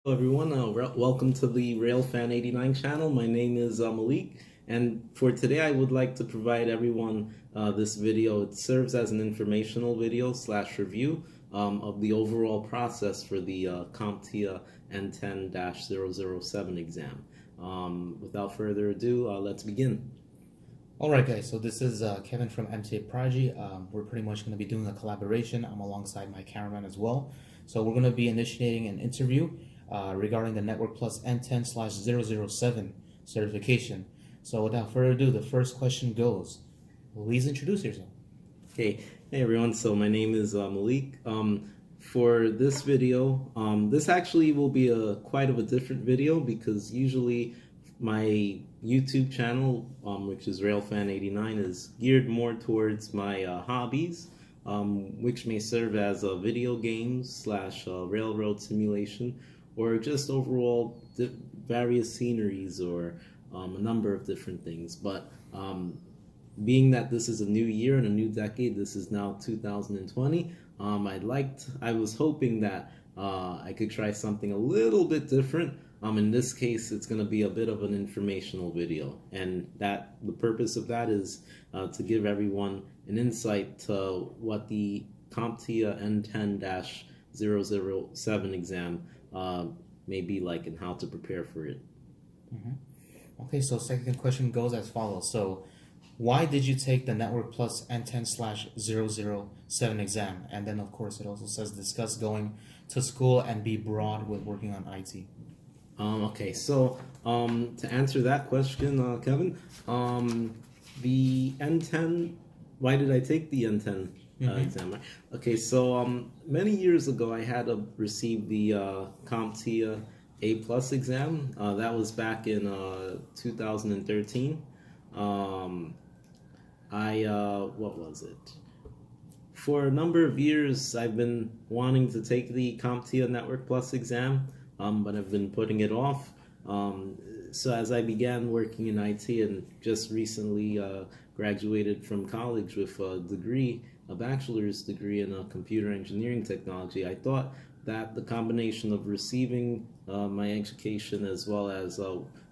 Hello everyone, welcome to the Railfan89 channel. My name is Malik, and for today I would like to provide everyone this video. It serves as an informational video / review of the overall process for the CompTIA N10-007 exam. Without further ado, let's begin. Alright guys, so this is Kevin from MTA Prodigy. We're pretty much going to be doing a collaboration. I'm alongside my cameraman as well. So we're going to be initiating an interview regarding the Network Plus N10/007 certification. So without further ado, the first question goes, please introduce yourself. Hey everyone, so my name is Malik. For this video, this actually will be quite of a different video because usually my YouTube channel, which is Railfan89, is geared more towards my hobbies, which may serve as video games / railroad simulation, or just overall various sceneries or a number of different things. But being that this is a new year and a new decade, this is now 2020, I was hoping that I could try something a little bit different. In this case, it's going to be a bit of an informational video, and that the purpose of that is to give everyone an insight to what the CompTIA N10-007 exam may be like and how to prepare for it. Okay, so second question goes as follows. So why did you take the Network Plus N10/007 exam? And then of course it also says discuss going to school and be broad with working on IT. Okay, so to answer that question, Kevin, the N10, why did I take the N10 exam? Okay, so many years ago I had received the CompTIA A+ exam. That was back in 2013. What was it? For a number of years I've been wanting to take the CompTIA Network Plus exam, but I've been putting it off. So as I began working in IT and just recently graduated from college with a bachelor's degree in computer engineering technology, I thought that the combination of receiving my education as well as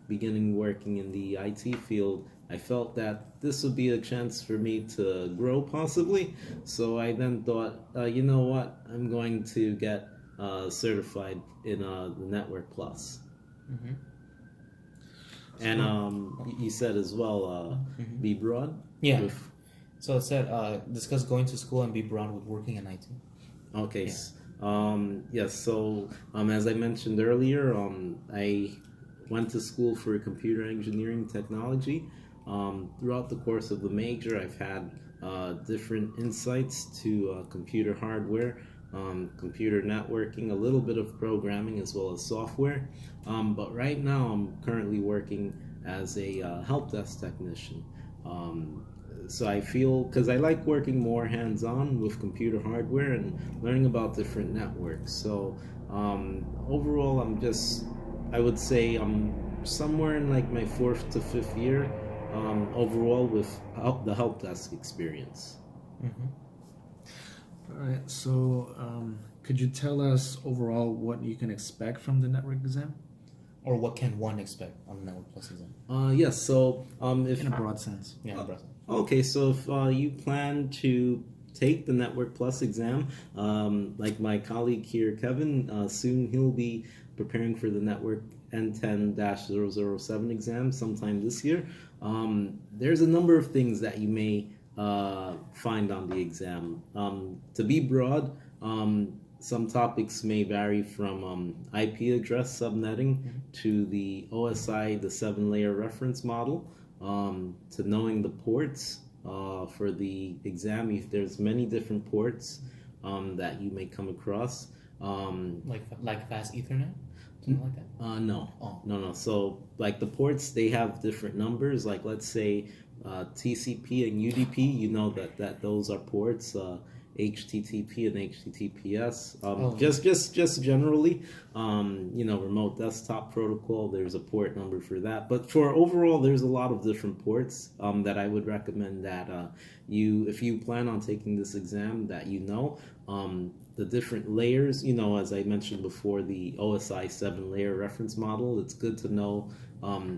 beginning working in the IT field, I felt that this would be a chance for me to grow possibly. So I then thought, you know what, I'm going to get certified in the Network Plus. And you said as well, be broad? Yeah. So it said discuss going to school and be broad with working in IT. Okay. Yeah. Yes, so as I mentioned earlier, I went to school for computer engineering technology. Throughout the course of the major, I've had different insights to computer hardware, computer networking, a little bit of programming as well as software. But right now I'm currently working as a help desk technician. So I feel, because I like working more hands-on with computer hardware and learning about different networks. So overall I would say I'm somewhere in like my 4th to 5th year overall with the help desk experience. All right, so could you tell us overall what you can expect from the network exam? Or what can one expect on the Network Plus exam? Yes, so if in a broad sense. Yeah, in a broad sense. Okay, so if you plan to take the Network Plus exam, like my colleague here, Kevin, soon he'll be preparing for the Network N10-007 exam sometime this year. There's a number of things that you may find on the exam. To be broad, some topics may vary from IP address subnetting to the OSI, the 7-layer reference model, to knowing the ports for the exam. If there's many different ports that you may come across. Like fast Ethernet? Something like that? No. Oh. No. So like the ports, they have different numbers. Like let's say TCP and UDP, you know that those are ports. HTTP and HTTPS. Oh. Just generally, remote desktop protocol. There's a port number for that. But for overall, there's a lot of different ports that I would recommend that if you plan on taking this exam, that the different layers. As I mentioned before, the OSI 7-layer reference model. It's good to know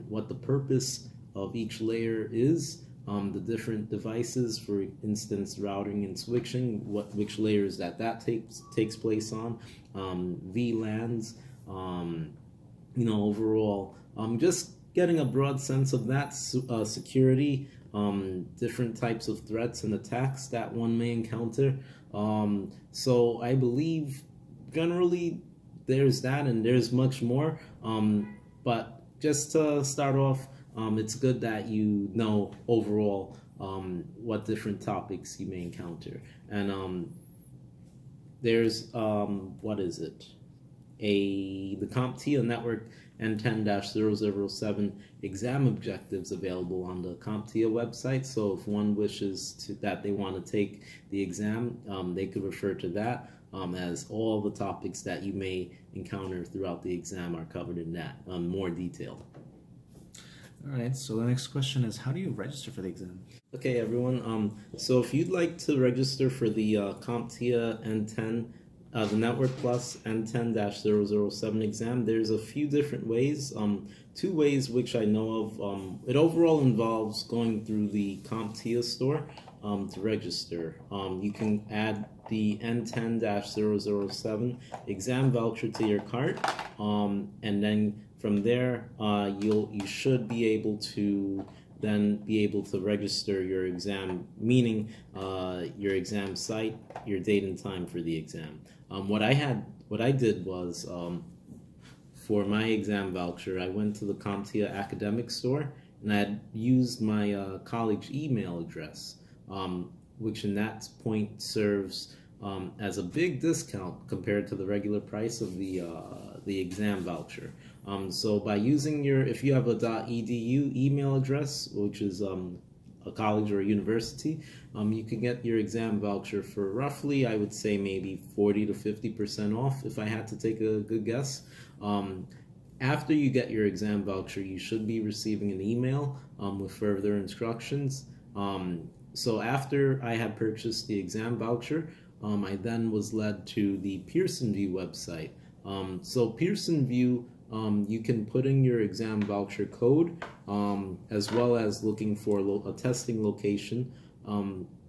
what the purpose of each layer is. The different devices, for instance, routing and switching, which layers that takes place on, VLANs, overall, just getting a broad sense of that, security, different types of threats and attacks that one may encounter. So I believe generally there's that, and there's much more. But just to start off, it's good that you know overall what different topics you may encounter. And there's the CompTIA Network N10-007 exam objectives available on the CompTIA website. So if one wishes that they want to take the exam, they could refer to that, as all the topics that you may encounter throughout the exam are covered in that more detail. All right, so the next question is, how do you register for the exam? Okay, everyone. So if you'd like to register for the CompTIA N10, the Network Plus N10-007 exam, there's a few different ways. 2 ways which I know of. It overall involves going through the CompTIA Store to register. You can add the N10-007 exam voucher to your cart, and then from there, you should be able to register your exam, meaning your exam site, your date and time for the exam. What I did was, for my exam voucher, I went to the CompTIA Academic Store, and I had used my college email address, which in that point serves as a big discount compared to the regular price of the exam voucher. So by using if you have a .edu email address, which is a college or a university, you can get your exam voucher for roughly, I would say, maybe 40 to 50% off, if I had to take a good guess. After you get your exam voucher, you should be receiving an email with further instructions. So after I had purchased the exam voucher, I then was led to the Pearson VUE website. So Pearson VUE, you can put in your exam voucher code, as well as looking for a testing location,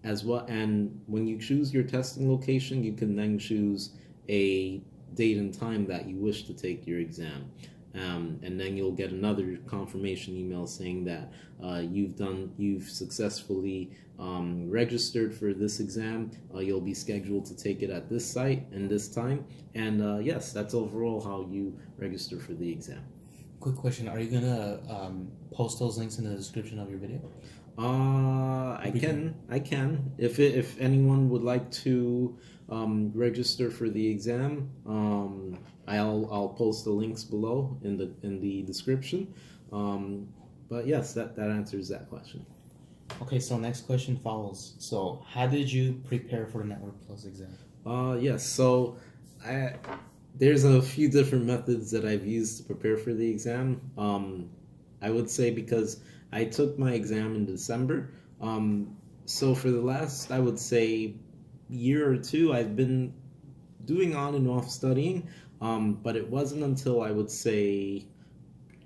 as well. And when you choose your testing location, you can then choose a date and time that you wish to take your exam. And then you'll get another confirmation email saying that you've successfully registered for this exam. You'll be scheduled to take it at this site and this time. And yes, that's overall how you register for the exam. Quick question: are you gonna post those links in the description of your video? I can. If anyone would like to register for the exam, I'll post the links below in the description. But yes, that answers that question. Okay, so next question follows. So how did you prepare for the Network Plus exam? Yes, so there's a few different methods that I've used to prepare for the exam. I would say because I took my exam in December, so for the last, I would say, year or two, I've been doing on and off studying, but it wasn't until, I would say,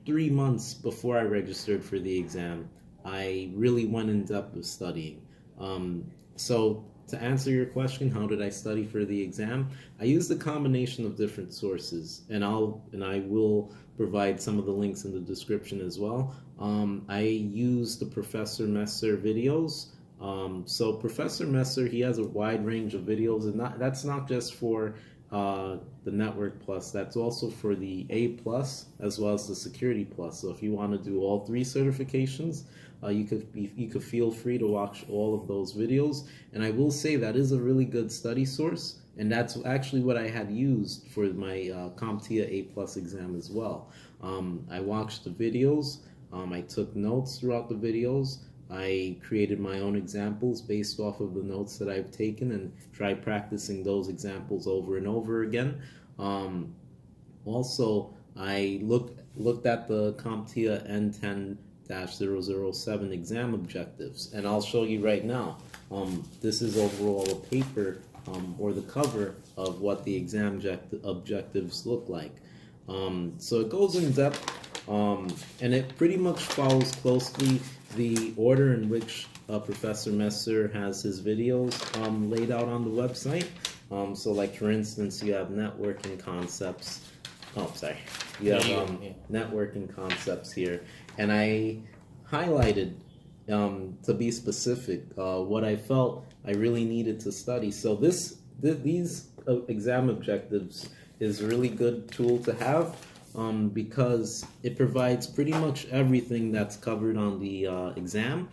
3 months before I registered for the exam, I really went in depth with studying. So to answer your question, how did I study for the exam? I used a combination of different sources, and I will provide some of the links in the description as well. I used the Professor Messer videos. So Professor Messer, he has a wide range of videos, and that's not just for the Network Plus, that's also for the A Plus as well as the Security Plus. So if you want to do all 3 certifications, you could feel free to watch all of those videos. And I will say that is a really good study source, and that's actually what I had used for my CompTIA A Plus exam as well. I watched the videos, I took notes throughout the videos, I created my own examples based off of the notes that I've taken and tried practicing those examples over and over again. Also, I looked at the CompTIA N10-007 exam objectives, and I'll show you right now. This is overall a paper or the cover of what the exam objectives look like. So it goes in depth, and it pretty much follows closely the order in which Professor Messer has his videos laid out on the website. So like for instance, you have networking concepts. Oh, sorry. You have networking concepts here, and I highlighted to be specific what I felt I really needed to study. So these exam objectives is a really good tool to have because it provides pretty much everything that's covered on the exam.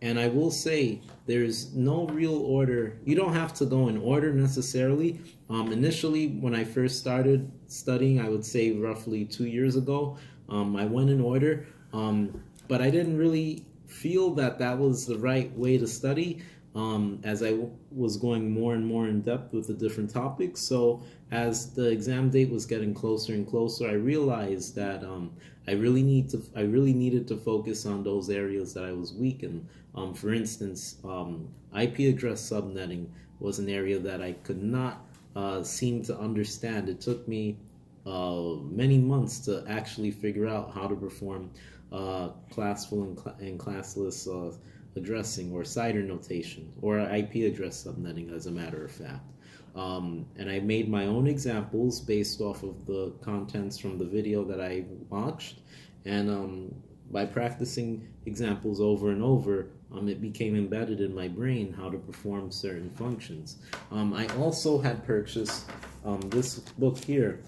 And I will say there's no real order. You don't have to go in order necessarily. Initially, when I first started studying, I would say roughly 2 years ago, I went in order, but I didn't really feel that that was the right way to study as I was going more and more in depth with the different topics. So as the exam date was getting closer and closer, I realized that I really needed to focus on those areas that I was weak in. For instance, IP address subnetting was an area that I could not seem to understand. It took me many months to actually figure out how to perform classful and classless addressing or CIDR notation or IP address subnetting, as a matter of fact. And I made my own examples based off of the contents from the video that I watched, and by practicing examples over and over, it became embedded in my brain how to perform certain functions. I also had purchased this book here.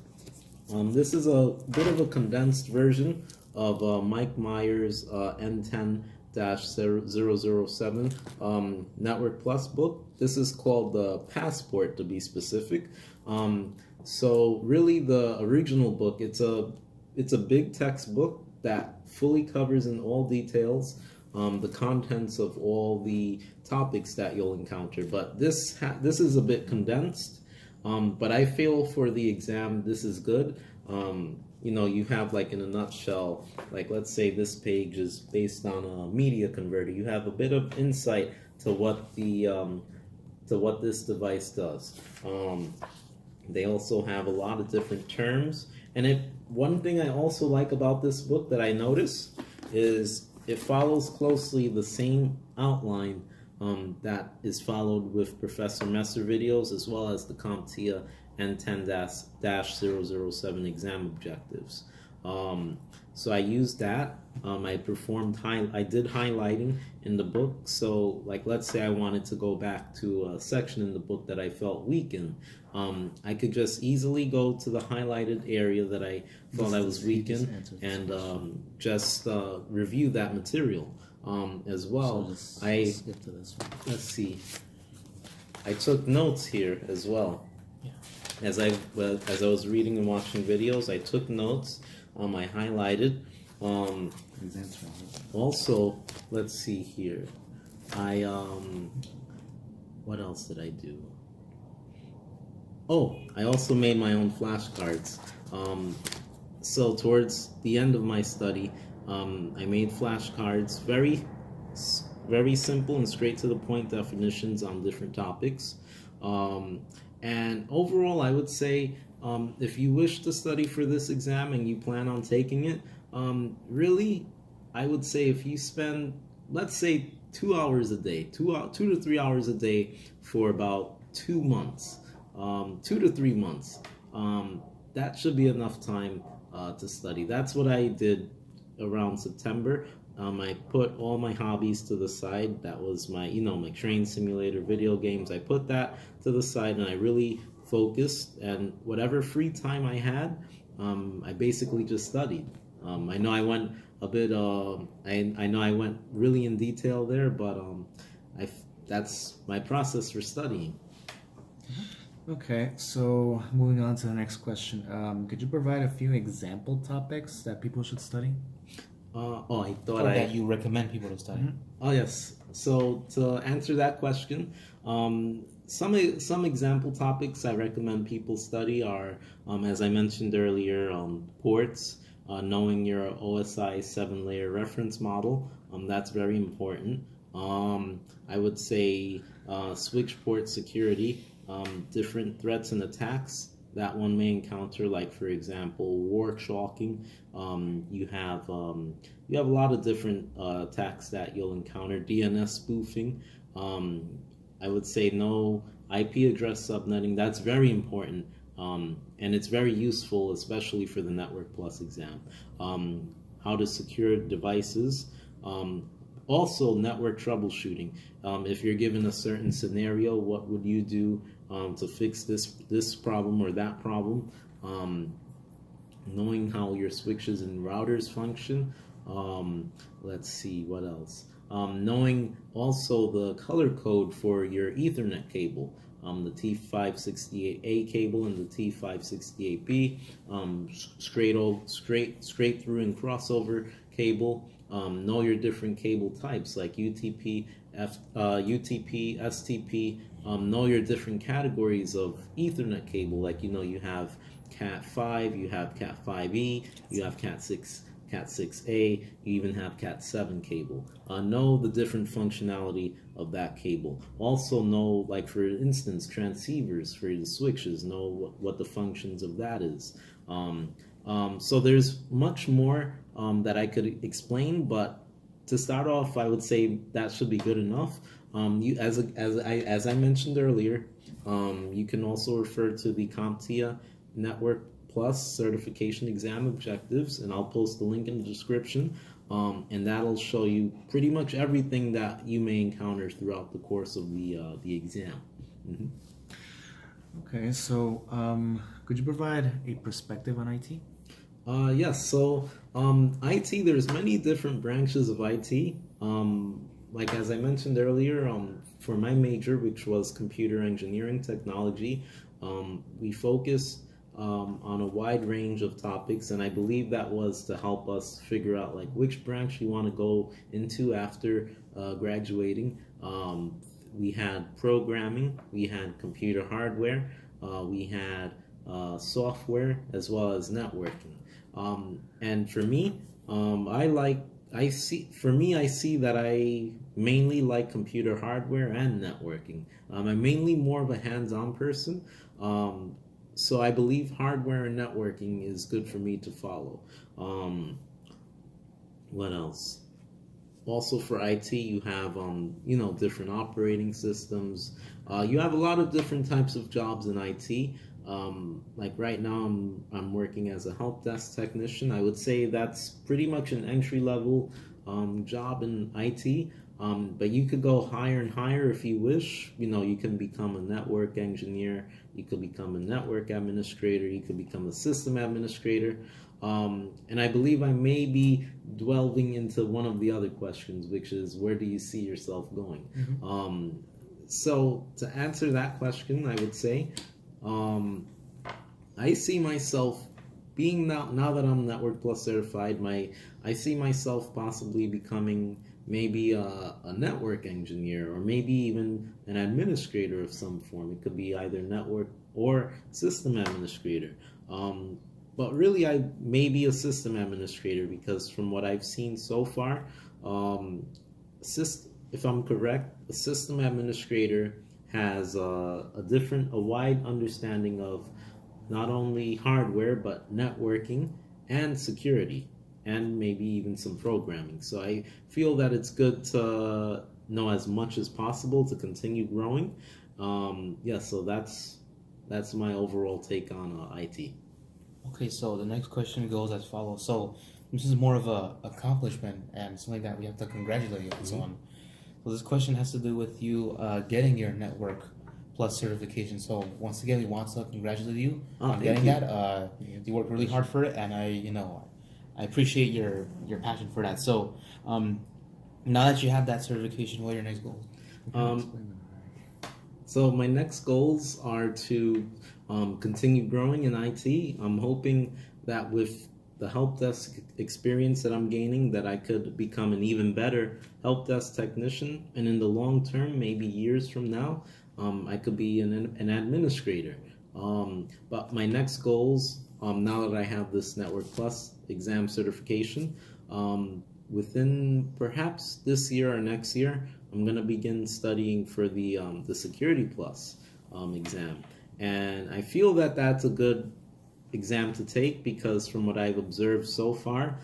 This is a bit of a condensed version of Mike Meyers' N10-007 Network Plus book. This is called the Passport, to be specific. So really the original book, it's a big textbook that fully covers in all details the contents of all the topics that you'll encounter. But this is a bit condensed, but I feel for the exam this is good. You have, like, in a nutshell, like, let's say this page is based on a media converter. You have a bit of insight to what this device does. They also have a lot of different terms. And one thing I also like about this book that I noticed is it follows closely the same outline that is followed with Professor Messer videos, as well as the CompTIA N10-007 exam objectives. So I used that. I did highlighting in the book. So, like, let's say I wanted to go back to a section in the book that I felt weak in. I could just easily go to the highlighted area that I thought I was weak in and just review that material as well. So just skip to this one. Let's see. I took notes here as well. As I was reading and watching videos, I took notes. I highlighted. Also, let's see here. What else did I do? Oh, I also made my own flashcards. So towards the end of my study, I made flashcards, very simple and straight to the point definitions on different topics. And overall, I would say, if you wish to study for this exam and you plan on taking it, really, I would say if you spend, let's say, 2 hours a day, 2 to 3 hours a day for about 2 months, 2 to 3 months, that should be enough time to study. That's what I did around September. I put all my hobbies to the side. That was my, my train simulator, video games. I put that to the side and I really focused. And whatever free time I had, I basically just studied. I know I went a bit. I know I went really in detail there, but that's my process for studying. Okay, so moving on to the next question. Could you provide a few example topics that people should study? I thought or that you recommend people to study? Oh yes. So to answer that question, some example topics I recommend people study are, as I mentioned earlier, ports, knowing your OSI 7-layer reference model. That's very important. I would say switch port security, different threats and attacks that one may encounter, like for example, war chalking. You have a lot of different attacks that you'll encounter. DNS spoofing. I would say no IP address subnetting. That's very important, and it's very useful, especially for the Network Plus exam. How to secure devices. Also, network troubleshooting. If you're given a certain scenario, what would you do to fix this problem or that problem? Knowing how your switches and routers function. Let's see, what else? Knowing also the color code for your Ethernet cable, the T568A cable and the T568B, straight through and crossover cable. Know your different cable types like UTP, UTP, STP. Know your different categories of Ethernet cable, like you have Cat 5, you have Cat 5e, you have Cat 6, Cat 6a, you even have Cat 7 cable. Know the different functionality of that cable. Also know, like for instance, transceivers for the switches. Know what the functions of that is. So there's much more that I could explain, but to start off, I would say that should be good enough. As I mentioned earlier, you can also refer to the CompTIA Network Plus certification exam objectives, and I'll post the link in the description, and that'll show you pretty much everything that you may encounter throughout the course of the exam. Mm-hmm. Okay, so could you provide a perspective on IT? Yes, so IT, there's many different branches of IT. Like as I mentioned earlier, for my major, which was computer engineering technology, we focused on a wide range of topics, and I believe that was to help us figure out like which branch you want to go into after graduating. We had programming, we had computer hardware, we had software, as well as networking. And for me, I see that I mainly like computer hardware and networking. I'm mainly more of a hands-on person. So I believe hardware and networking is good for me to follow. What else? Also for IT, you have different operating systems. You have a lot of different types of jobs in IT. Like right now, I'm working as a help desk technician. I would say that's pretty much an entry level job in IT. But you could go higher and higher if you wish. You can become a network engineer, you could become a network administrator, you could become a system administrator. And I believe I may be delving into one of the other questions, which is where do you see yourself going? Mm-hmm. So to answer that question, I would say I see myself being now that I'm Network Plus certified, I see myself possibly becoming maybe a network engineer, or maybe even an administrator of some form. It could be either network or system administrator. But really, I may be a system administrator, because from what I've seen so far, if I'm correct, a system administrator has a wide understanding of not only hardware but networking and security, and maybe even some programming. So I feel that it's good to know as much as possible to continue growing. So that's my overall take on IT. Okay, so the next question goes as follows. So this is more of a accomplishment and something that we have to congratulate you on. Mm-hmm. So this question has to do with you getting your Network Plus certification. So once again, we want to congratulate you on getting that. You worked really hard for it, and I appreciate your passion for that. So now that you have that certification, what are your next goals? So my next goals are to continue growing in IT. I'm hoping that with the help desk experience that I'm gaining, that I could become an even better help desk technician, and in the long term, maybe years from now, I could be an administrator. But my next goals, now that I have this Network Plus exam certification, within perhaps this year or next year, I'm going to begin studying for the Security Plus exam. And I feel that that's a good exam to take because from what I've observed so far,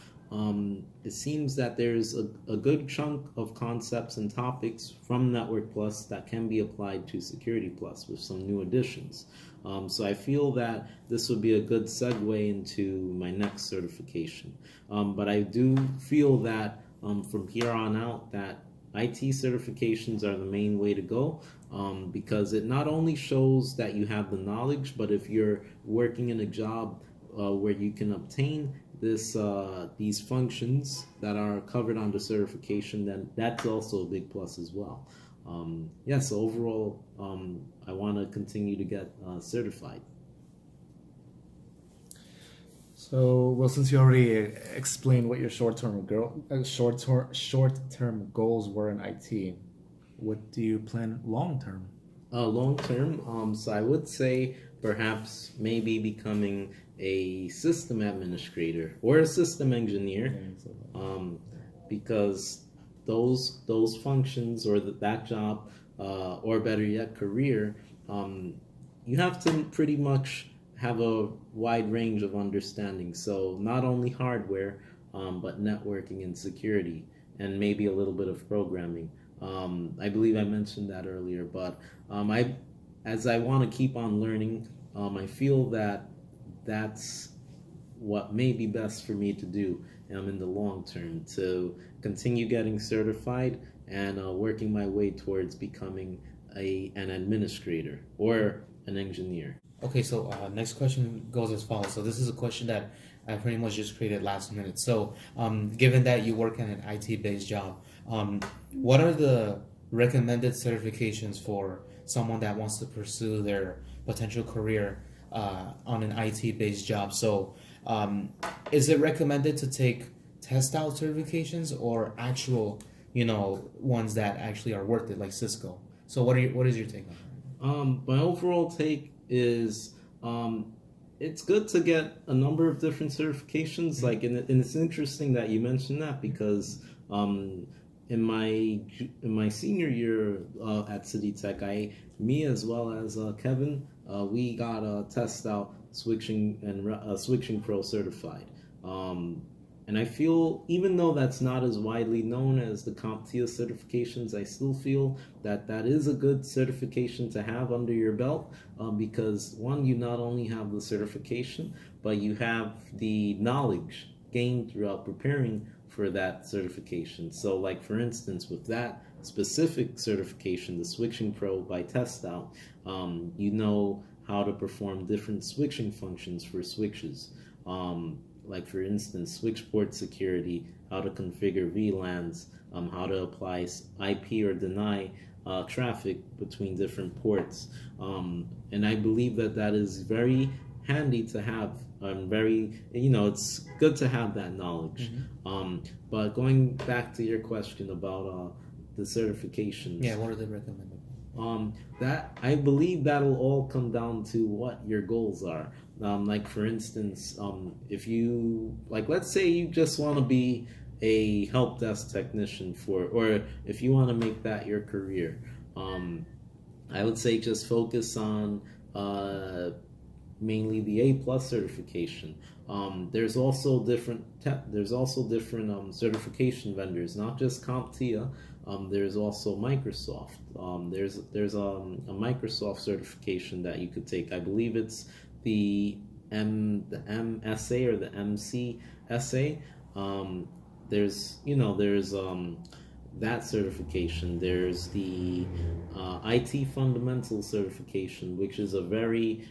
it seems that there's a good chunk of concepts and topics from Network Plus that can be applied to Security Plus with some new additions. So I feel that this would be a good segue into my next certification. But I do feel that from here on out that IT certifications are the main way to go, because it not only shows that you have the knowledge, but if you're working in a job where you can obtain these functions that are covered under certification, then that's also a big plus as well. So overall, I want to continue to get certified. So, well, since you already explained what your short-term goals were in IT, what do you plan long-term? Long-term, so I would say perhaps maybe becoming a system administrator or a system engineer, because those functions or that job, or better yet, career, you have to pretty much have a wide range of understanding. So not only hardware, but networking and security, and maybe a little bit of programming. I believe I mentioned that earlier, but as I want to keep on learning, I feel that that's what may be best for me to do in the long term, to continue getting certified and working my way towards becoming an administrator or an engineer. Okay, so next question goes as follows. So this is a question that I pretty much just created last minute. So given that you work in an IT-based job, what are the recommended certifications for someone that wants to pursue their potential career on an IT-based job? So is it recommended to take test-out certifications or actual, ones that actually are worth it, like Cisco? So what is your take on that? My overall take is it's good to get a number of different certifications. Like, and it's interesting that you mentioned that because in my senior year at City Tech, me as well as Kevin, we got a test out switching and switching pro certified. And I feel, even though that's not as widely known as the CompTIA certifications, I still feel that that is a good certification to have under your belt, because one, you not only have the certification, but you have the knowledge gained throughout preparing for that certification. So like, for instance, with that specific certification, the Switching Pro by Test Out, you know how to perform different switching functions for switches. Like, for instance, switch port security, how to configure VLANs, how to apply IP or deny traffic between different ports. And I believe that that is very handy to have, it's good to have that knowledge. But going back to your question about the certifications. Yeah, what are they recommended? That I believe that'll all come down to what your goals are. Like, for instance, if you, like, let's say you just want to be a help desk technician or if you want to make that your career, I would say just focus on mainly the A+ certification. There's also different certification vendors, not just CompTIA. There's also Microsoft. There's a Microsoft certification that you could take. I believe it's the MSA or the MCSA. There's that certification. There's the IT Fundamental certification, which is a very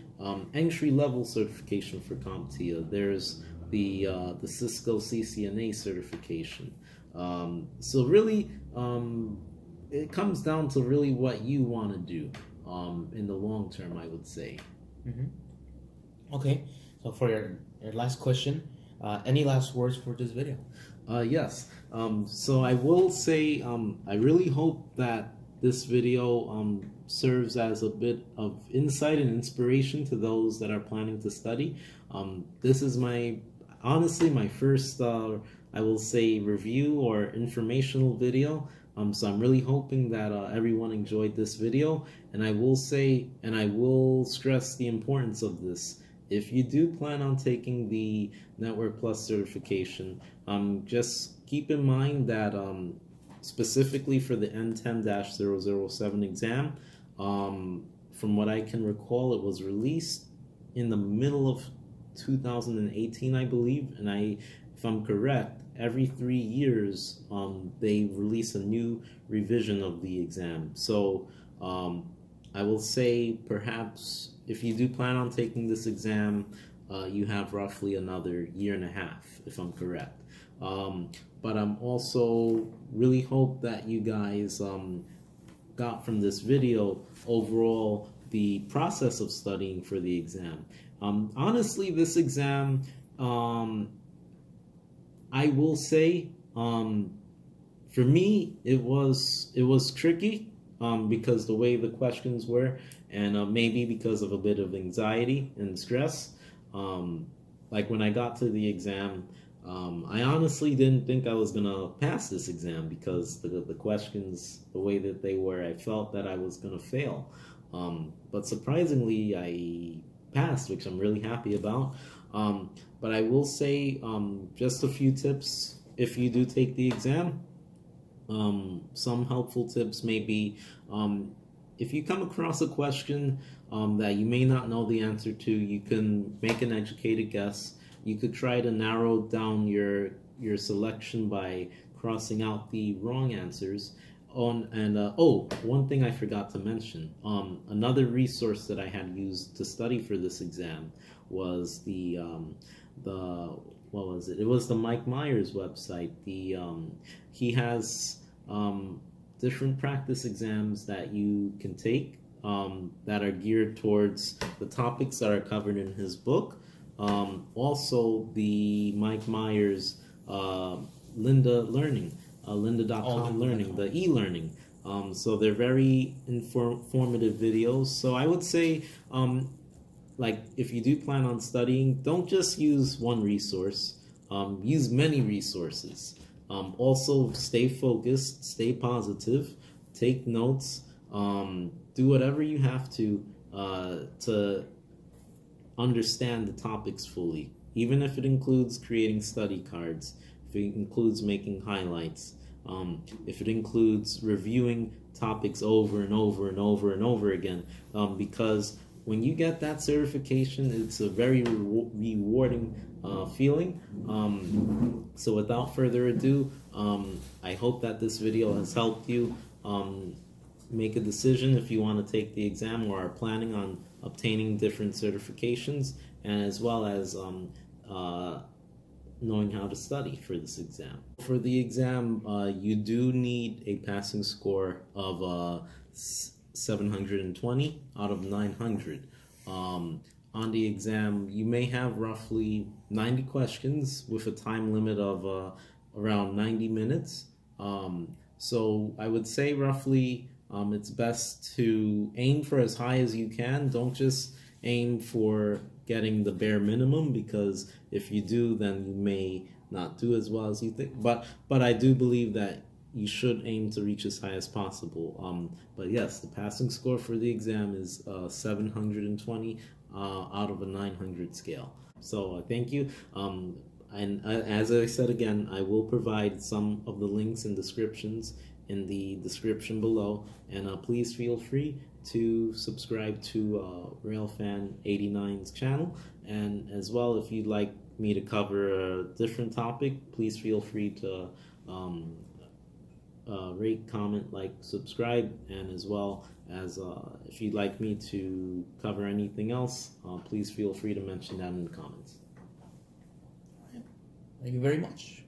entry-level certification for CompTIA. There's the Cisco CCNA certification. So really, it comes down to really what you want to do in the long term, I would say. Okay, so for your last question, Any last words for this video? Yes. So I will say I really hope that this video serves as a bit of insight and inspiration to those that are planning to study. This is honestly my first, I will say, review or informational video. So I'm really hoping that everyone enjoyed this video, and I will say, and I will stress the importance of this. If you do plan on taking the Network Plus certification, just keep in mind that specifically for the N10-007 exam, from what I can recall, it was released in the middle of 2018, I believe, and if I'm correct, every 3 years they release a new revision of the exam. So I will say perhaps if you do plan on taking this exam, you have roughly another 1.5 years, if I'm correct. But I'm also really hope that you guys got from this video overall the process of studying for the exam. Honestly, this exam, I will say, for me, it was tricky because the way the questions were, and maybe because of a bit of anxiety and stress. Like when I got to the exam, I honestly didn't think I was gonna pass this exam because the questions, the way that they were, I felt that I was gonna fail. But surprisingly, I passed, which I'm really happy about. But I will say just a few tips if you do take the exam. Some helpful tips may be if you come across a question that you may not know the answer to, you can make an educated guess. You could try to narrow down your selection by crossing out the wrong answers. One thing I forgot to mention. Another resource that I had used to study for this exam was what was it? It was the Meyers website. He has different practice exams that you can take that are geared towards the topics that are covered in his book. Also, the Mike Meyers Lynda Learning, lynda.com Learning, the e-learning. So they're very informative videos. So I would say, like, if you do plan on studying, don't just use one resource. Use many resources. Also, stay focused, stay positive, take notes, do whatever you have to understand the topics fully, even if it includes creating study cards, if it includes making highlights, if it includes reviewing topics over and over and over and over again, because when you get that certification, it's a very rewarding feeling. So without further ado, I hope that this video has helped you make a decision if you want to take the exam or are planning on obtaining different certifications, and as well as knowing how to study for this exam. For the exam, you do need a passing score of 720 out of 900. On the exam, you may have roughly 90 questions with a time limit of around 90 minutes. So I would say roughly it's best to aim for as high as you can. Don't just aim for getting the bare minimum, because if you do, then you may not do as well as you think. But I do believe that you should aim to reach as high as possible. But yes, the passing score for the exam is 720 out of a 900 scale. So thank you. And as I said again, I will provide some of the links and descriptions in the description below, and please feel free to subscribe to Railfan89's channel, and as well, if you'd like me to cover a different topic, please feel free to rate, comment, like, subscribe, and as well as if you'd like me to cover anything else, please feel free to mention that in the comments. Thank you very much.